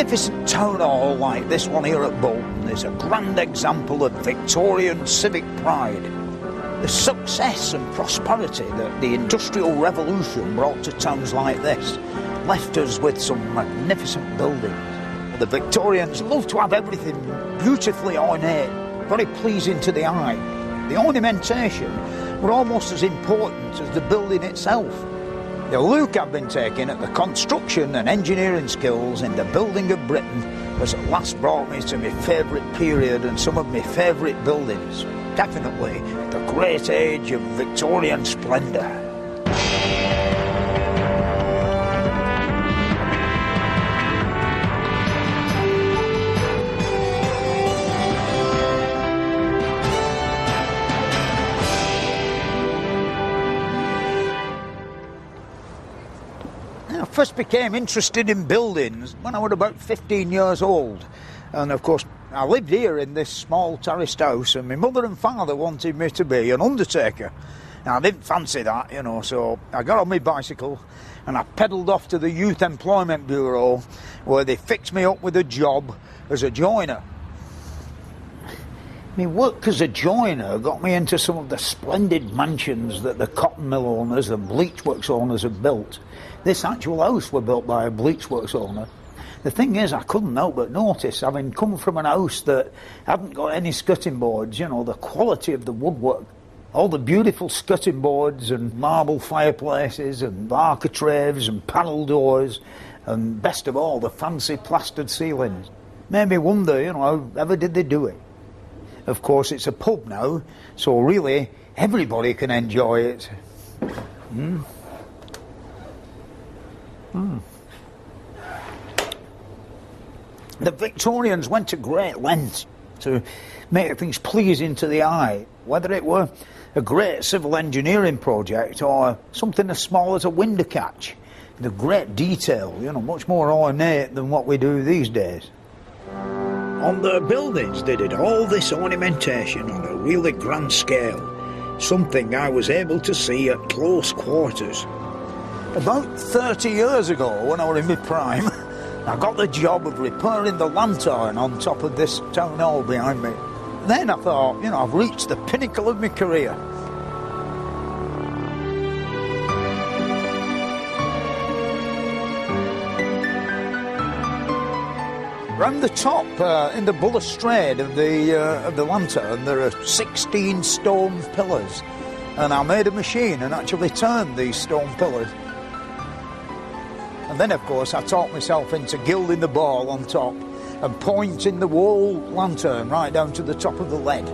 magnificent town hall like this one here at Bolton is a grand example of Victorian civic pride. The success and prosperity that the Industrial Revolution brought to towns like this left us with some magnificent buildings. The Victorians loved to have everything beautifully ornate, very pleasing to the eye. The ornamentation were almost as important as the building itself. The look I've been taking at the construction and engineering skills in the building of Britain has at last brought me to my favourite period and some of my favourite buildings. Definitely the great age of Victorian splendour. I first became interested in buildings when I was about 15 years old, and of course I lived here in this small terraced house, and my mother and father wanted me to be an undertaker. Now, I didn't fancy that, you know, so I got on my bicycle and I pedalled off to the Youth Employment Bureau, where they fixed me up with a job as a joiner. My work as a joiner got me into some of the splendid mansions that the cotton mill owners and bleachworks owners have built. This actual house was built by a bleachworks owner. The thing is, I couldn't help but notice, having come from an house that hadn't got any skirting boards, you know, the quality of the woodwork. All the beautiful skirting boards and marble fireplaces and architraves and panel doors, and best of all, the fancy plastered ceilings. Made me wonder, you know, how ever did they do it? Of course, it's a pub now, so really everybody can enjoy it. The Victorians went to great lengths to make things pleasing to the eye, whether it were a great civil engineering project or something as small as a window catch. The great detail, you know, much more ornate than what we do these days. On their buildings they did all this ornamentation on a really grand scale, something I was able to see at close quarters. About 30 years ago, when I was in my prime, I got the job of repairing the lantern on top of this town hall behind me. Then I thought, you know, I've reached the pinnacle of my career. Round the top, in the balustrade of the lantern, there are 16 stone pillars, and I made a machine and actually turned these stone pillars. And then, of course, I taught myself into gilding the ball on top and pointing the whole lantern right down to the top of the lead.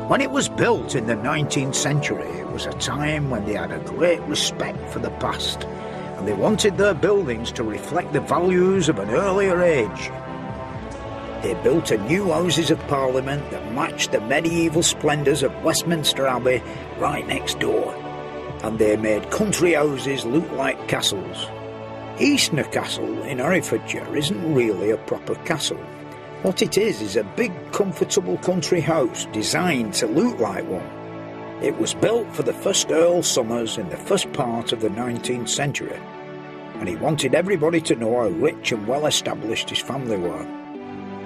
When it was built in the 19th century, it was a time when they had a great respect for the past, and they wanted their buildings to reflect the values of an earlier age. They built a new Houses of Parliament that matched the medieval splendours of Westminster Abbey right next door, and they made country houses look like castles. Eastnor Castle in Herefordshire isn't really a proper castle. What it is a big, comfortable country house designed to look like one. It was built for the first Earl Somers in the first part of the 19th century, and he wanted everybody to know how rich and well established his family were.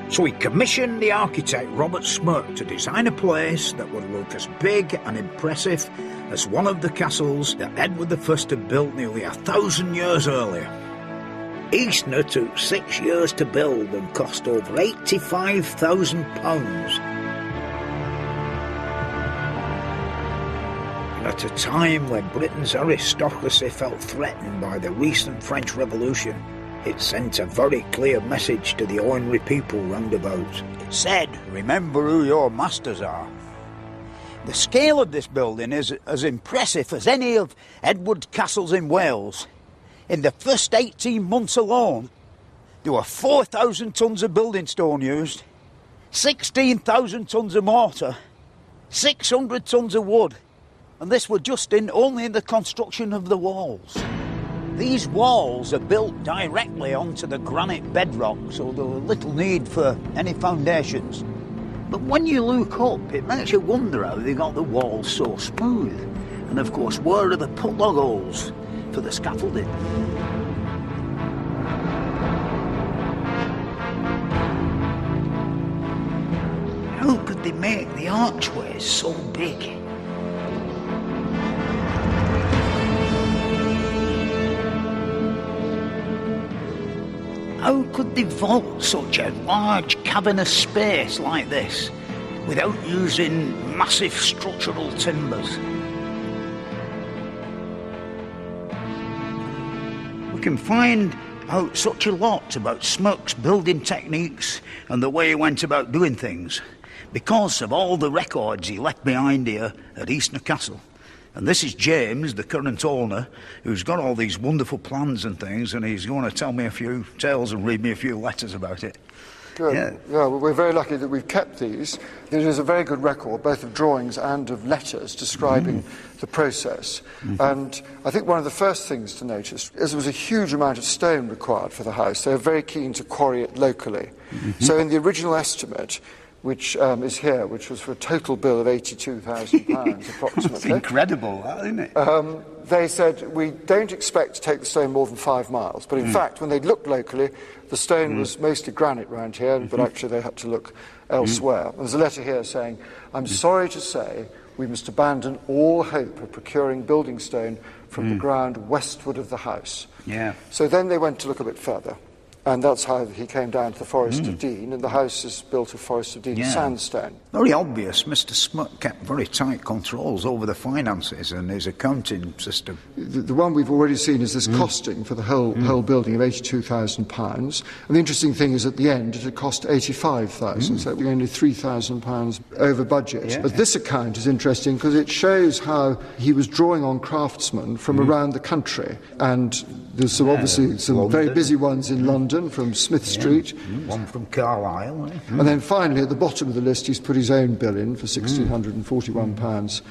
So he commissioned the architect Robert Smirk to design a place that would look as big and impressive as one of the castles that Edward I had built nearly 1,000 years earlier. Eastnor took 6 years to build and cost over £85,000. And at a time when Britain's aristocracy felt threatened by the recent French Revolution, it sent a very clear message to the ordinary people round about. It said, remember who your masters are. The scale of this building is as impressive as any of Edward's castles in Wales. In the first 18 months alone, there were 4,000 tonnes of building stone used, 16,000 tonnes of mortar, 600 tonnes of wood, and this were just only in the construction of the walls. These walls are built directly onto the granite bedrock, so there was little need for any foundations. But when you look up, it makes you wonder how they got the walls so smooth. And of course, where are the put log holes for the scaffolding? they make the archways so big? How could they vault such a large cavernous space like this without using massive structural timbers? We can find out such a lot about Smirke's building techniques and the way he went about doing things because of all the records he left behind here at Eastnor Castle. And this is James, the current owner, who's got all these wonderful plans and things, and he's going to tell me a few tales and read me a few letters about it. Good. Yeah. Yeah, well, we're very lucky that we've kept these. It is a very good record, both of drawings and of letters describing the process. And I think one of the first things to notice is there was a huge amount of stone required for the house. They were very keen to quarry it locally. So in the original estimate, which is here, which was for a total bill of £82,000 approximately. It's incredible, that, isn't it? They said, we don't expect to take the stone more than 5 miles. But in fact, when they looked locally, the stone was mostly granite round here, but actually they had to look elsewhere. There's a letter here saying, I'm sorry to say we must abandon all hope of procuring building stone from the ground westward of the house. Yeah. So then they went to look a bit further. And that's how he came down to the Forest of Dean, and the house is built of Forest of Dean sandstone. Very obvious, Mr. Smirke kept very tight controls over the finances and his accounting system. The one we've already seen is this costing for the whole building of £82,000. And the interesting thing is at the end it had cost £85,000, so it was only £3,000 over budget. Yeah. But this account is interesting because it shows how he was drawing on craftsmen from around the country. And there's some, obviously some London. very busy ones in London, from Smith Street. One from Carlisle. And then finally, at the bottom of the list, he's put his own bill in for £1,641,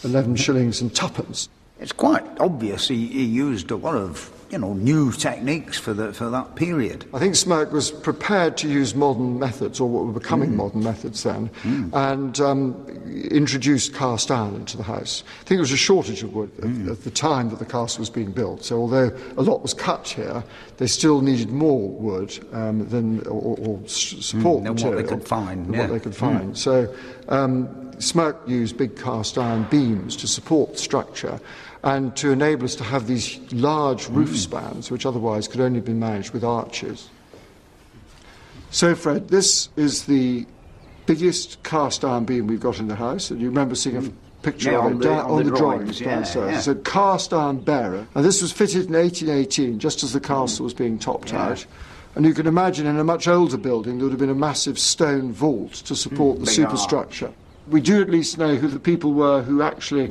11 shillings and twopence. It's quite obvious he used a lot of, new techniques for that period. I think Smirke was prepared to use modern methods, or what were becoming modern methods then, and introduced cast iron into the house. I think there was a shortage of wood at the time that the castle was being built, so although a lot was cut here, they still needed more wood or support material. What they could find. What they could find. So Smirke used big cast iron beams to support the structure and to enable us to have these large roof spans, which otherwise could only be managed with arches. So, Fred, this is the biggest cast iron beam we've got in the house, and you remember seeing a picture of it on the drawings downstairs. It's a cast iron bearer, and this was fitted in 1818, just as the castle was being topped out. And you can imagine in a much older building there would have been a massive stone vault to support the superstructure. We do at least know who the people were who actually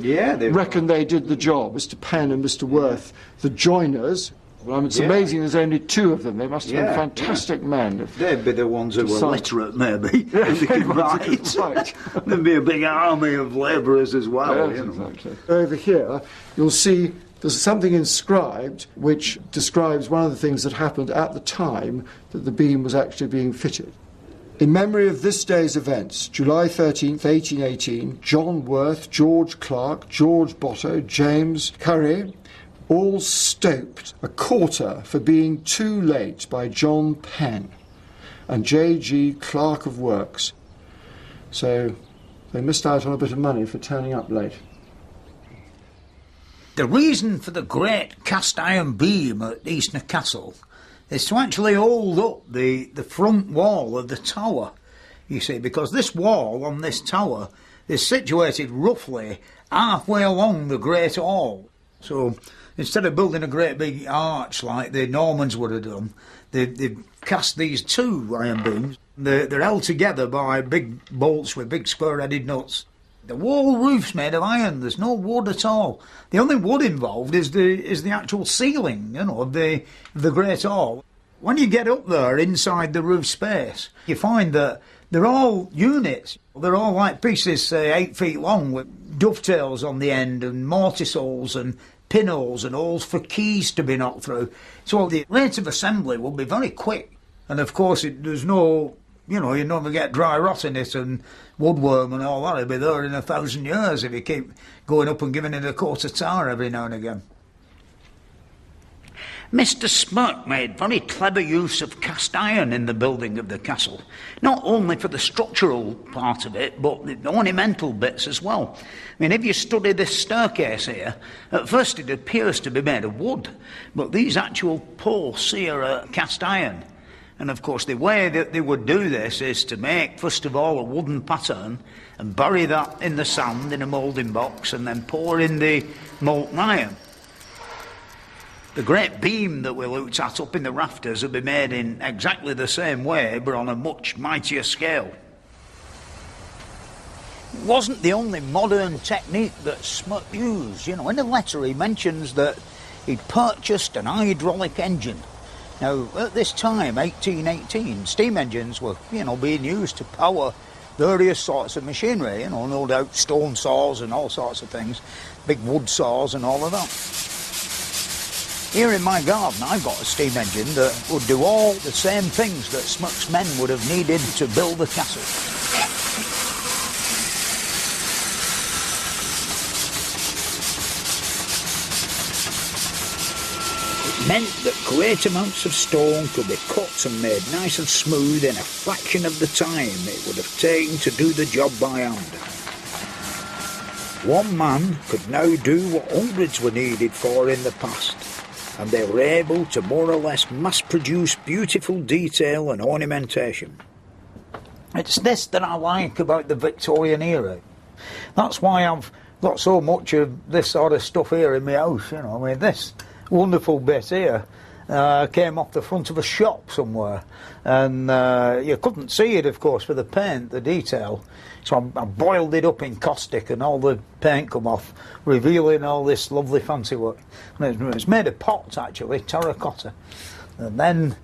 reckoned they did the job, Mr. Penn and Mr. Worth, the joiners. Well, it's amazing there's only 2 of them. They must have been fantastic men. They'd be the ones who were literate, maybe. They could write. There'd be a big army of labourers as well. Yes, exactly. Over here, you'll see there's something inscribed which describes one of the things that happened at the time that the beam was actually being fitted. In memory of this day's events, July 13th, 1818, John Worth, George Clark, George Botto, James Curry, all stoped a quarter for being too late by John Penn and J.G. Clerk of Works. So they missed out on a bit of money for turning up late. The reason for the great cast iron beam at Eastnor Castle is to actually hold up the front wall of the tower, you see, because this wall on this tower is situated roughly halfway along the Great Hall. So instead of building a great big arch like the Normans would have done, they've cast these 2 iron beams. They're held together by big bolts with big square-headed nuts. The whole roof's made of iron. There's no wood at all. The only wood involved is the actual ceiling, of the Great Hall. When you get up there inside the roof space, you find that they're all units. They're all like pieces, say, 8 feet long, with dovetails on the end and mortise holes and pinholes and holes for keys to be knocked through. So the rate of assembly will be very quick. And of course, there's no, you never get dry rot in it and woodworm and all that. It'll be there in 1,000 years if you keep going up and giving it a coat of tar every now and again. Mr. Smirk made very clever use of cast iron in the building of the castle, not only for the structural part of it, but the ornamental bits as well. I mean, if you study this staircase here, at first it appears to be made of wood, but these actual posts here are cast iron. And of course, the way that they would do this is to make, first of all, a wooden pattern and bury that in the sand in a moulding box and then pour in the molten iron. The great beam that we looked at up in the rafters would be made in exactly the same way, but on a much mightier scale. It wasn't the only modern technique that Smirk used. You know, in the letter he mentions that he'd purchased an hydraulic engine. Now, at this time, 1818, steam engines were, being used to power various sorts of machinery, no doubt stone saws and all sorts of things, big wood saws and all of that. Here in my garden, I've got a steam engine that would do all the same things that Smirk's men would have needed to build the castle. It meant that great amounts of stone could be cut and made nice and smooth in a fraction of the time it would have taken to do the job by hand. One man could now do what hundreds were needed for in the past, and they were able to more or less mass-produce beautiful detail and ornamentation. It's this that I like about the Victorian era. That's why I've got so much of this sort of stuff here in my house, I mean, this wonderful bit here came off the front of a shop somewhere, and you couldn't see it, of course, for the paint, the detail. So I boiled it up in caustic and all the paint come off, revealing all this lovely fancy work. And it's made of pots, actually, terracotta. And then,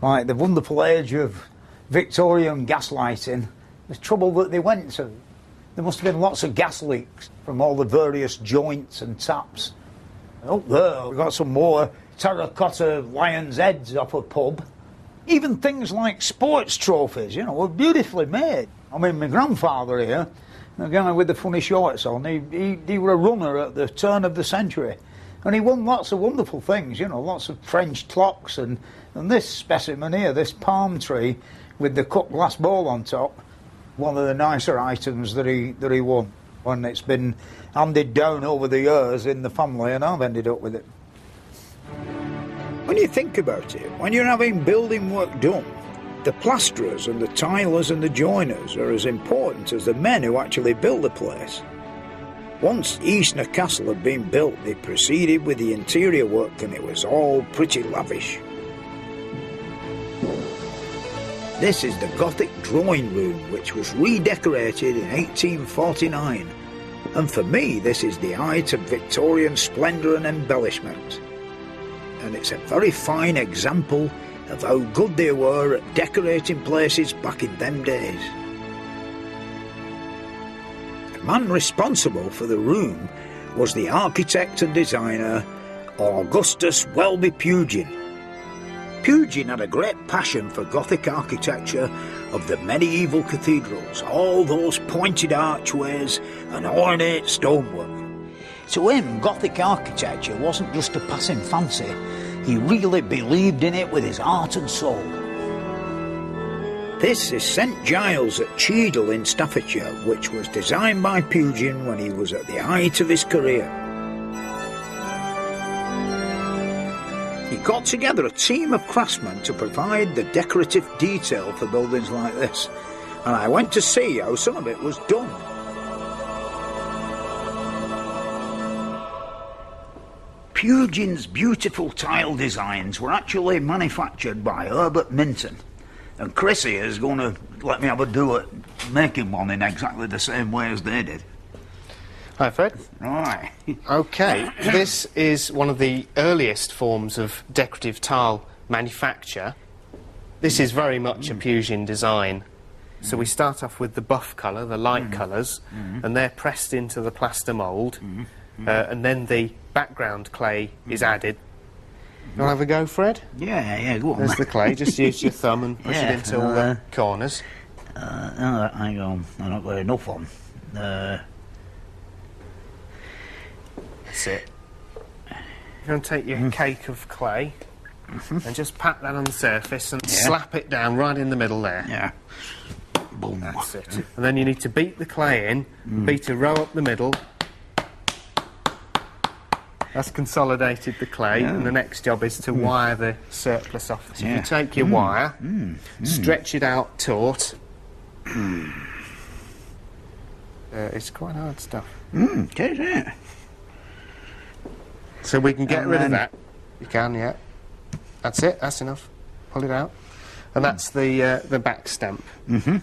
like the wonderful age of Victorian gas lighting, the trouble that they went to, there must have been lots of gas leaks from all the various joints and taps. And up there, we've got some more terracotta lion's heads off a pub. Even things like sports trophies, were beautifully made. I mean, my grandfather here, the guy with the funny shorts on, he were a runner at the turn of the century. And he won lots of wonderful things, lots of French clocks. And this specimen here, this palm tree with the cut glass bowl on top, one of the nicer items that he won. When it's been handed down over the years in the family, and I've ended up with it. When you think about it, when you're having building work done, the plasterers and the tilers and the joiners are as important as the men who actually built the place. Once Eastnor Castle had been built, they proceeded with the interior work, and it was all pretty lavish. This is the Gothic drawing room, which was redecorated in 1849. And for me, this is the height of Victorian splendour and embellishment. And it's a very fine example of how good they were at decorating places back in them days. The man responsible for the room was the architect and designer Augustus Welby Pugin. Pugin had a great passion for Gothic architecture of the medieval cathedrals, all those pointed archways and ornate stonework. To him, Gothic architecture wasn't just a passing fancy. He really believed in it with his heart and soul. This is St Giles at Cheadle in Staffordshire, which was designed by Pugin when he was at the height of his career. He got together a team of craftsmen to provide the decorative detail for buildings like this, and I went to see how some of it was done. Pugin's beautiful tile designs were actually manufactured by Herbert Minton, and Chrissy is going to let me have a do at making one in exactly the same way as they did. Hi, Fred. Right. OK, this is one of the earliest forms of decorative tile manufacture. This is very much a Pugin design. So we start off with the buff colour, the light colours, and they're pressed into the plaster mould, and then the background clay is added. You want to have a go, Fred? Yeah, go on. There's the clay. Just use your thumb and push it into all the corners. No, hang on. I've not got enough on. That's it. You're going to take your cake of clay. and just pat that on the surface and slap it down right in the middle there. Yeah. Boom. That's it. And then you need to beat the clay in, beat a row up the middle. That's consolidated the clay, and the next job is to wire the surplus off. So if you take your wire, stretch it out taut. It's quite hard stuff. It is, isn't it? So we can get rid of that. You can, yeah. That's it, that's enough. Pull it out. And that's the back stamp. There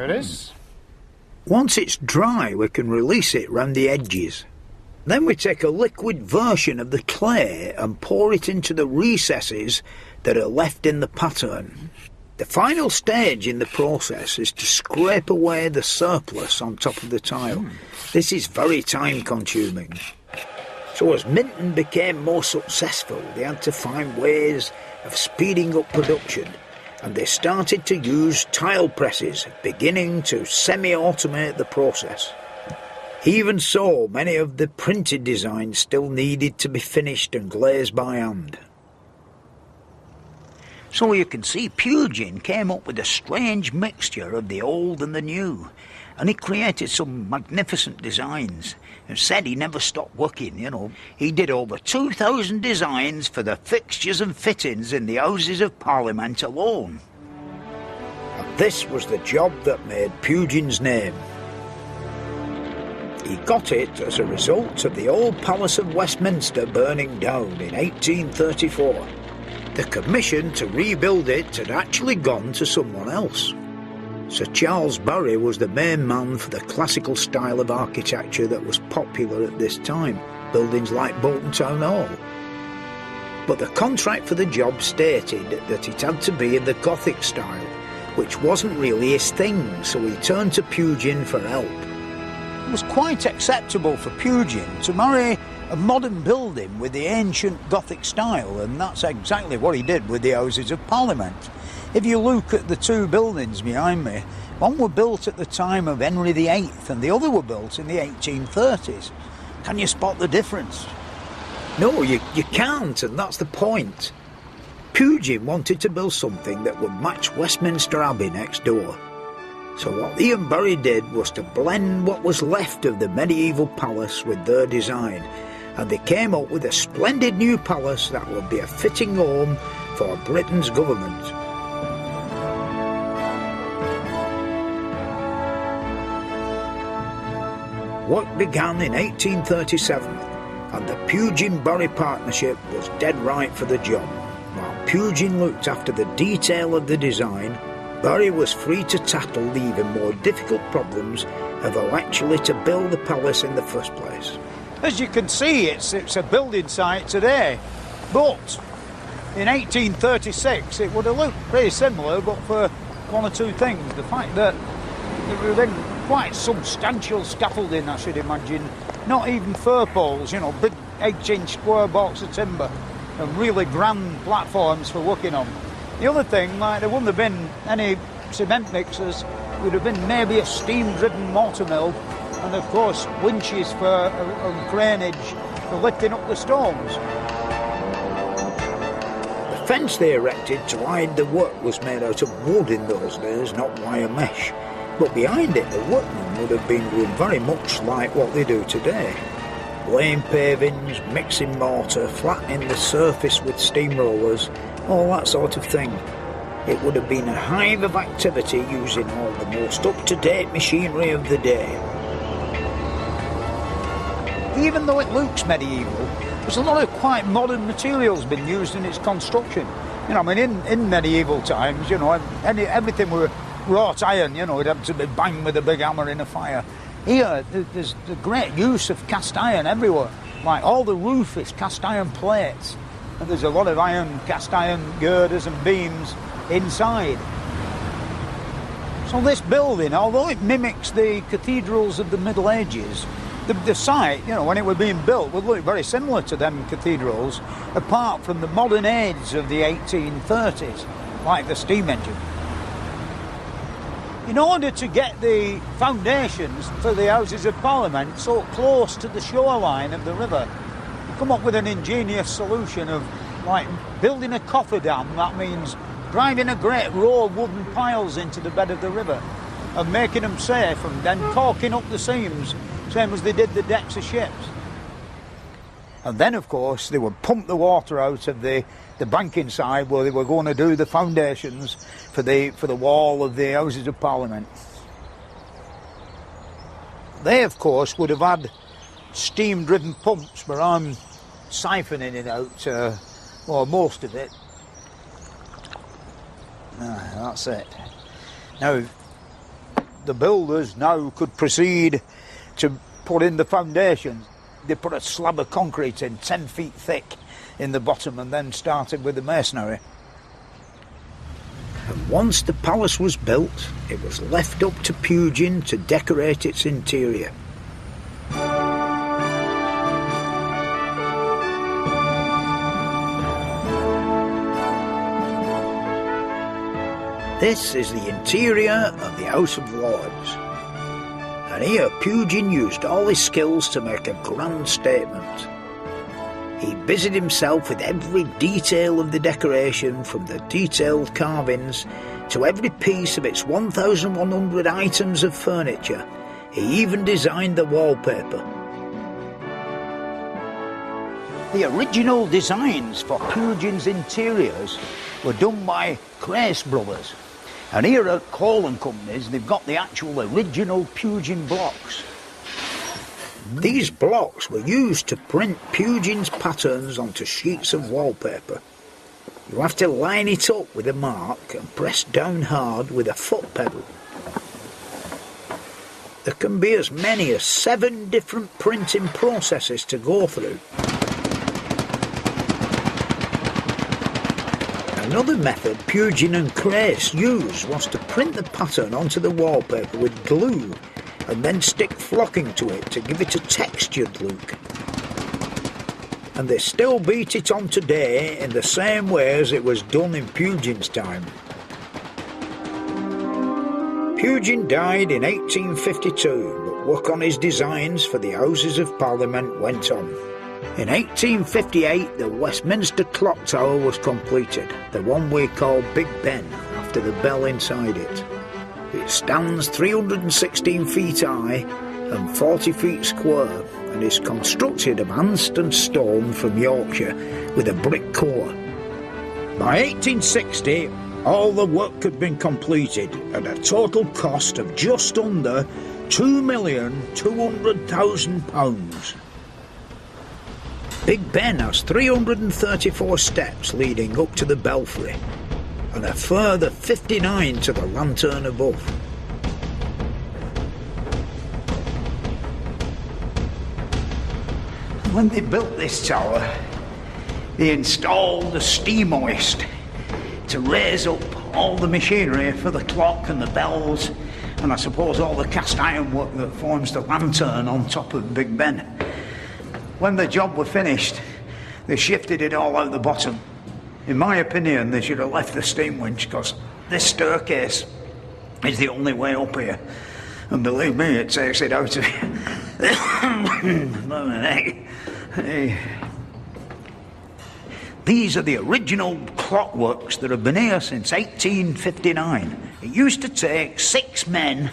it is. Once it's dry, we can release it round the edges. Then we take a liquid version of the clay and pour it into the recesses that are left in the pattern. The final stage in the process is to scrape away the surplus on top of the tile. This is very time-consuming. So as Minton became more successful, they had to find ways of speeding up production, and they started to use tile presses, beginning to semi-automate the process. Even so, many of the printed designs still needed to be finished and glazed by hand. So you can see Pugin came up with a strange mixture of the old and the new, and he created some magnificent designs, and said he never stopped working, you know. He did over 2,000 designs for the fixtures and fittings in the Houses of Parliament alone. And this was the job that made Pugin's name. He got it as a result of the old Palace of Westminster burning down in 1834. The commission to rebuild it had actually gone to someone else. Sir Charles Barry was the main man for the classical style of architecture that was popular at this time, buildings like Bolton Town Hall. But the contract for the job stated that it had to be in the Gothic style, which wasn't really his thing, so he turned to Pugin for help. It was quite acceptable for Pugin to marry a modern building with the ancient Gothic style, and that's exactly what he did with the Houses of Parliament. If you look at the two buildings behind me, one were built at the time of Henry VIII and the other were built in the 1830s. Can you spot the difference? No, you can't, and that's the point. Pugin wanted to build something that would match Westminster Abbey next door. So what Ian Barry did was to blend what was left of the medieval palace with their design, and they came up with a splendid new palace that would be a fitting home for Britain's government. Work began in 1837, and the Pugin-Barry partnership was dead right for the job. While Pugin looked after the detail of the design, Barry was free to tackle the even more difficult problems of how actually to build the palace in the first place. As you can see, it's a building site today, but in 1836 it would have looked pretty similar, but for one or two things. The fact that there would have been quite substantial scaffolding, I should imagine, not even fir poles, you know, big 8-inch square blocks of timber, and really grand platforms for working on. The other thing, like, there wouldn't have been any cement mixers, there would have been maybe a steam-driven mortar mill, and of course winches for cranage for lifting up the stones. The fence they erected to hide the work was made out of wood in those days, not wire mesh. But behind it, the workmen would have been doing very much like what they do today. Laying pavings, mixing mortar, flattening the surface with steamrollers, all that sort of thing. It would have been a hive of activity using all the most up-to-date machinery of the day. Even though it looks medieval, there's a lot of quite modern materials been used in its construction. You know, I mean, in medieval times, you know, everything were wrought iron, you know, it had to be banged with a big hammer in a fire. Here, there's the great use of cast iron everywhere. Like, all the roof is cast iron plates, and there's a lot of cast iron girders and beams inside. So this building, although it mimics the cathedrals of the Middle Ages, the site, you know, when it was being built, would look very similar to them cathedrals, apart from the modern aids of the 1830s, like the steam engine. In order to get the foundations for the Houses of Parliament so close to the shoreline of the river, come up with an ingenious solution of, like, building a cofferdam. That means driving a great row of wooden piles into the bed of the river and making them safe, and then caulking up the seams, same as they did the decks of ships. And then, of course, they would pump the water out of the banking side where they were going to do the foundations for the wall of the Houses of Parliament. They, of course, would have had steam-driven pumps where I'm siphoning it out, or most of it. That's it. Now, the builders now could proceed to put in the foundations. They put a slab of concrete in 10 feet thick in the bottom and then started with the masonry. And once the palace was built, it was left up to Pugin to decorate its interior. This is the interior of the House of Lords. And here Pugin used all his skills to make a grand statement. He busied himself with every detail of the decoration, from the detailed carvings to every piece of its 1,100 items of furniture. He even designed the wallpaper. The original designs for Pugin's interiors were done by Crace Brothers. And here at Cole & Companies, they've got the actual original Pugin blocks. These blocks were used to print Pugin's patterns onto sheets of wallpaper. You have to line it up with a mark and press down hard with a foot pedal. There can be as many as 7 different printing processes to go through. Another method Pugin and Crace used was to print the pattern onto the wallpaper with glue and then stick flocking to it to give it a textured look. And they still beat it on today in the same way as it was done in Pugin's time. Pugin died in 1852, but work on his designs for the Houses of Parliament went on. In 1858, the Westminster Clock Tower was completed, the one we call Big Ben, after the bell inside it. It stands 316 feet high and 40 feet square, and is constructed of Anston stone from Yorkshire with a brick core. By 1860, all the work had been completed at a total cost of just under £2,200,000. Big Ben has 334 steps leading up to the belfry, and a further 59 to the lantern above. When they built this tower, they installed a steam hoist to raise up all the machinery for the clock and the bells, and I suppose all the cast iron work that forms the lantern on top of Big Ben. When the job was finished, they shifted it all out the bottom. In my opinion, they should have left the steam winch, because this staircase is the only way up here. And believe me, it takes it out of you. These are the original clockworks that have been here since 1859. It used to take 6 men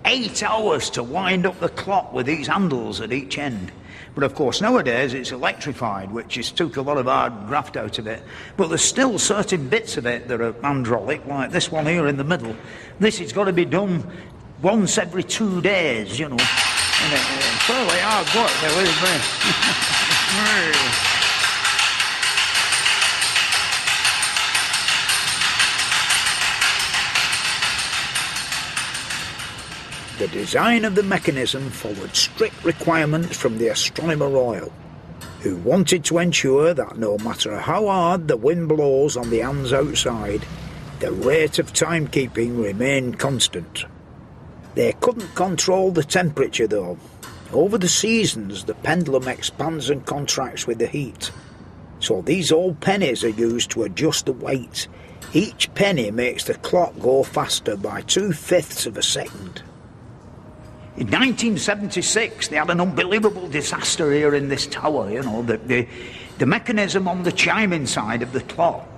8 hours to wind up the clock with these handles at each end. But of course nowadays it's electrified, which has took a lot of hard graft out of it. But there's still certain bits of it that are hydraulic, like this one here in the middle. This has got to be done once every 2 days, you know. And it's fairly hard work, believe me. The design of the mechanism followed strict requirements from the Astronomer Royal, who wanted to ensure that no matter how hard the wind blows on the hands outside, the rate of timekeeping remained constant. They couldn't control the temperature though. Over the seasons, the pendulum expands and contracts with the heat. So these old pennies are used to adjust the weight. Each penny makes the clock go faster by 2/5 of a second. In 1976, they had an unbelievable disaster here in this tower, you know, the mechanism on the chiming side of the clock.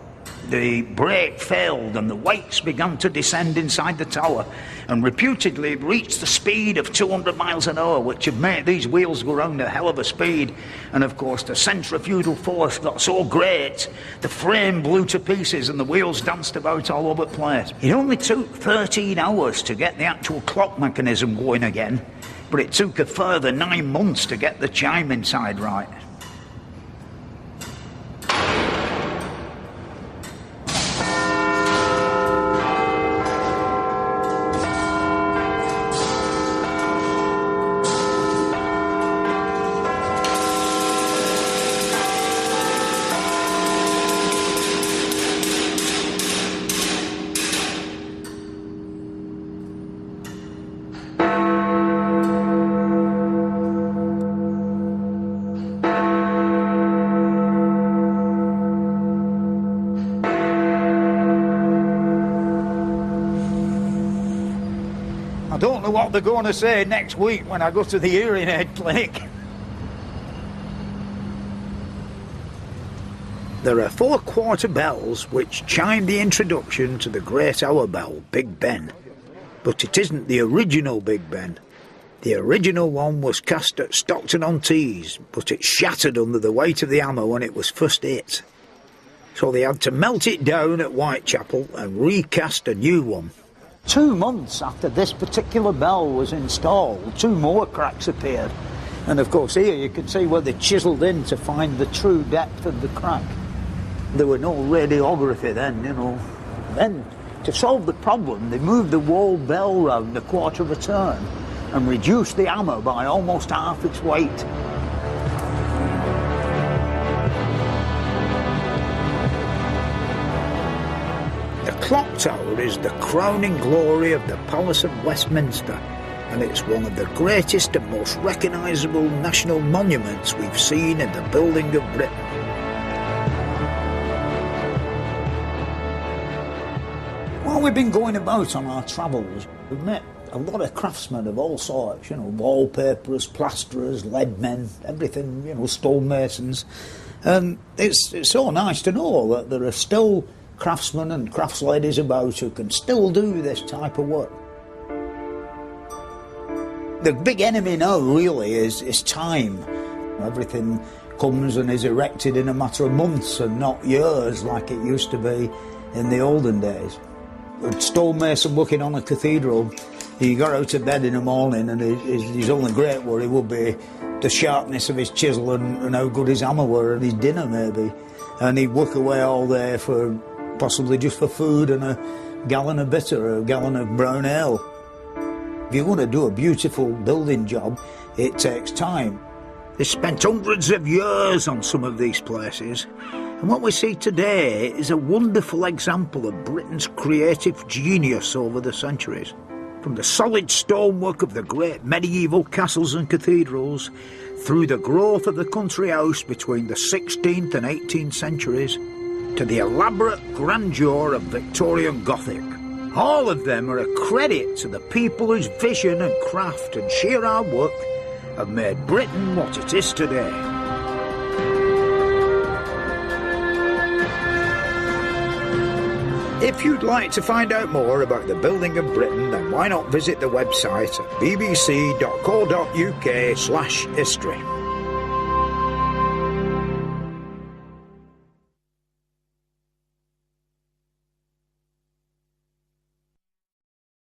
The brake failed and the weights began to descend inside the tower, and reputedly it reached the speed of 200 miles an hour, which would make these wheels go round a hell of a speed. And of course the centrifugal force got so great, the frame blew to pieces and the wheels danced about all over the place. It only took 13 hours to get the actual clock mechanism going again, but it took a further 9 months to get the chiming side right. I don't know what they're going to say next week when I go to the hearing aid clinic. There are 4 quarter bells which chime the introduction to the great hour bell, Big Ben. But it isn't the original Big Ben. The original one was cast at Stockton-on-Tees, but it shattered under the weight of the hammer when it was first hit. So they had to melt it down at Whitechapel and recast a new one. 2 months after this particular bell was installed, 2 more cracks appeared. And of course here you can see where they chiselled in to find the true depth of the crack. There were no radiography then, you know. Then, to solve the problem, they moved the wall bell round a quarter of a turn and reduced the hammer by almost half its weight. The clock tower is the crowning glory of the Palace of Westminster, and it's one of the greatest and most recognisable national monuments we've seen in the building of Britain. While we've been going about on our travels, we've met a lot of craftsmen of all sorts, you know, wallpaperers, plasterers, lead men, everything, you know, stonemasons. And it's so nice to know that there are still craftsmen and crafts-ladies about who can still do this type of work. The big enemy now really is time. Everything comes and is erected in a matter of months and not years like it used to be in the olden days. A stonemason working on a cathedral, he got out of bed in the morning and his only great worry would be the sharpness of his chisel and how good his hammer were and his dinner maybe. And he'd work away all day for possibly just for food and a gallon of bitter or a gallon of brown ale. If you want to do a beautiful building job, it takes time. They spent hundreds of years on some of these places, and what we see today is a wonderful example of Britain's creative genius over the centuries. From the solid stonework of the great medieval castles and cathedrals, through the growth of the country house between the 16th and 18th centuries, to the elaborate grandeur of Victorian Gothic. All of them are a credit to the people whose vision and craft and sheer hard work have made Britain what it is today. If you'd like to find out more about the building of Britain, then why not visit the website at bbc.co.uk/history.